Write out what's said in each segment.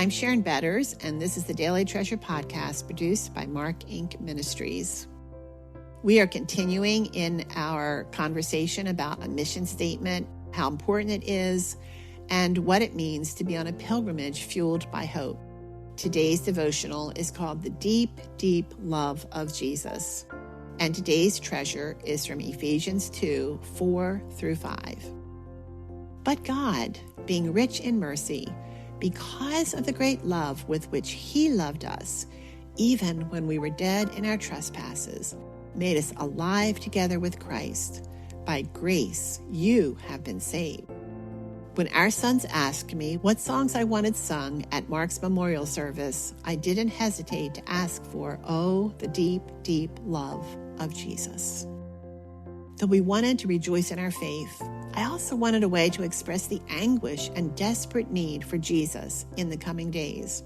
I'm Sharon Betters, and this is the Daily Treasure Podcast produced by Mark Inc. Ministries. We are continuing in our conversation about a mission statement, how important it is, and what it means to be on a pilgrimage fueled by hope. Today's devotional is called The Deep, Deep Love of Jesus. And today's treasure is from Ephesians 2, 4 through 5. But God, being rich in mercy, because of the great love with which He loved us, even when we were dead in our trespasses, made us alive together with Christ. By grace, you have been saved. When our sons asked me what songs I wanted sung at Mark's memorial service, I didn't hesitate to ask for, "Oh, the deep, deep love of Jesus." Though we wanted to rejoice in our faith, I also wanted a way to express the anguish and desperate need for Jesus in the coming days.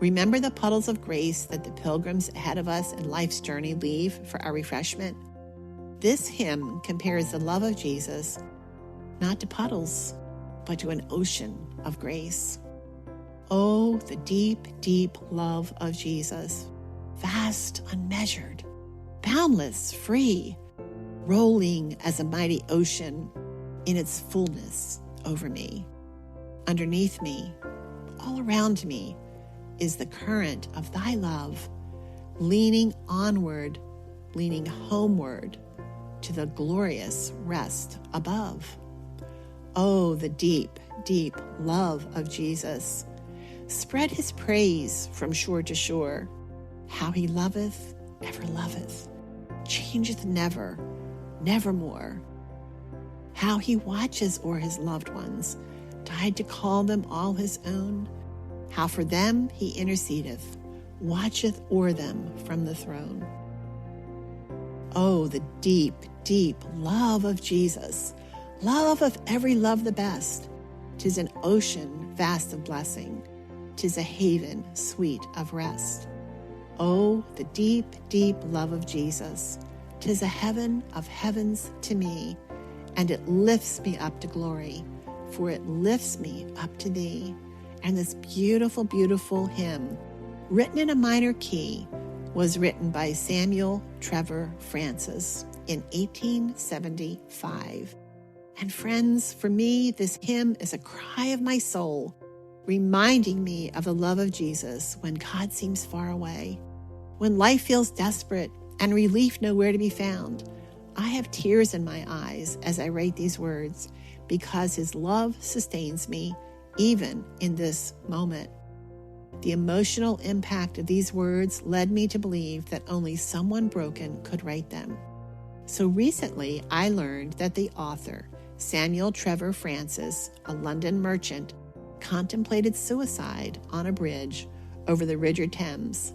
Remember the puddles of grace that the pilgrims ahead of us in life's journey leave for our refreshment? This hymn compares the love of Jesus not to puddles, but to an ocean of grace. Oh, the deep, deep love of Jesus, vast, unmeasured, boundless, free, rolling as a mighty ocean in its fullness over me. Underneath me, all around me, is the current of thy love, leaning onward, leaning homeward to the glorious rest above. Oh, the deep, deep love of Jesus. Spread his praise from shore to shore. How he loveth, ever loveth, changeth never, nevermore. How he watches o'er his loved ones, died to call them all his own. How for them he intercedeth, watcheth o'er them from the throne. Oh, the deep, deep love of Jesus, love of every love the best. 'Tis an ocean vast of blessing, 'tis a haven sweet of rest. Oh, the deep, deep love of Jesus, 'tis a heaven of heavens to me, and it lifts me up to glory, for it lifts me up to thee. And this beautiful, beautiful hymn, written in a minor key, was written by Samuel Trevor Francis in 1875. And friends, for me, this hymn is a cry of my soul, reminding me of the love of Jesus when God seems far away, when life feels desperate and relief nowhere to be found. I have tears in my eyes as I write these words, because his love sustains me even in this moment. The emotional impact of these words led me to believe that only someone broken could write them. So recently, I learned that the author, Samuel Trevor Francis, a London merchant, contemplated suicide on a bridge over the River Thames.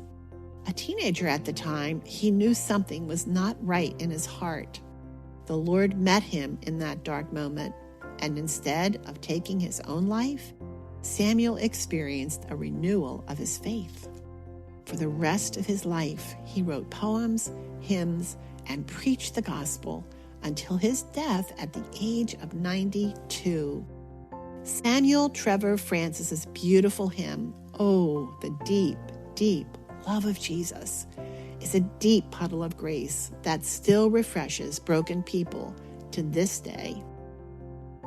A teenager at the time, he knew something was not right in his heart. The Lord met him in that dark moment, and instead of taking his own life, Samuel experienced a renewal of his faith. For the rest of his life, he wrote poems, hymns, and preached the gospel until his death at the age of 92. Samuel Trevor Francis's beautiful hymn, "Oh, the deep, deep love of Jesus," is a deep puddle of grace that still refreshes broken people to this day.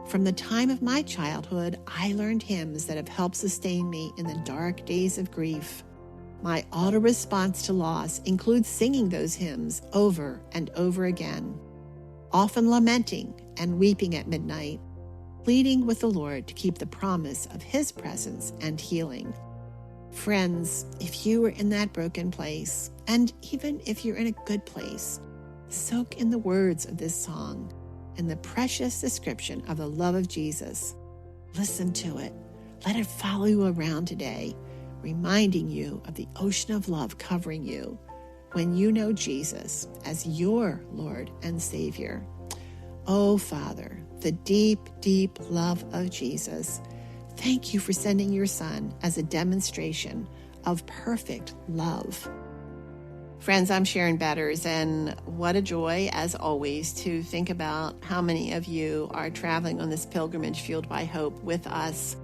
From the time of my childhood, I learned hymns that have helped sustain me in the dark days of grief. My auto response to loss includes singing those hymns over and over again, often lamenting and weeping at midnight, pleading with the Lord to keep the promise of His presence and healing. Friends, if you are in that broken place, and even if you're in a good place, soak in the words of this song and the precious description of the love of Jesus. Listen to it. Let it follow you around today, reminding you of the ocean of love covering you when you know Jesus as your Lord and Savior. Oh, Father, the deep, deep love of Jesus, thank you for sending your Son as a demonstration of perfect love. Friends, I'm Sharon Betters, and what a joy, as always, to think about how many of you are traveling on this pilgrimage fueled by hope with us.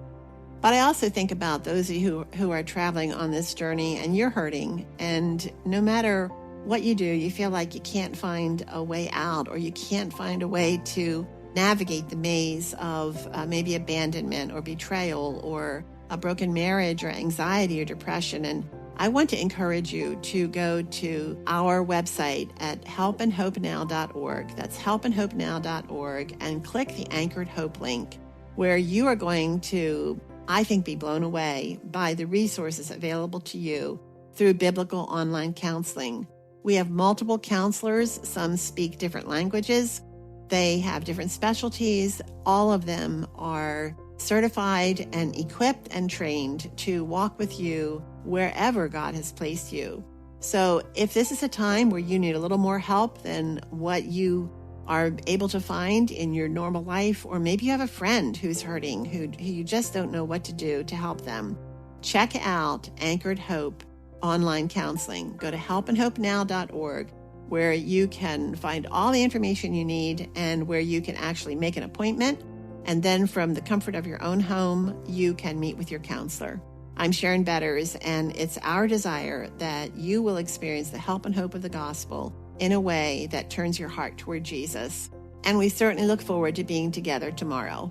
But I also think about those of you who are traveling on this journey and you're hurting, and no matter what you do, you feel like you can't find a way out, or you can't find a way to navigate the maze of maybe abandonment or betrayal or a broken marriage or anxiety or depression. And I want to encourage you to go to our website at helpandhopenow.org. That's helpandhopenow.org, and click the Anchored Hope link, where you are going to, I think, be blown away by the resources available to you through biblical online counseling. We have multiple counselors. Some speak different languages. They have different specialties. All of them are certified and equipped and trained to walk with you wherever God has placed you. So if this is a time where you need a little more help than what you are able to find in your normal life, or maybe you have a friend who's hurting, who you just don't know what to do to help them, check out Anchored Hope online counseling. Go to helpandhopenow.org, where you can find all the information you need and where you can actually make an appointment. And then from the comfort of your own home, you can meet with your counselor. I'm Sharon Betters, and it's our desire that you will experience the help and hope of the gospel in a way that turns your heart toward Jesus. And we certainly look forward to being together tomorrow.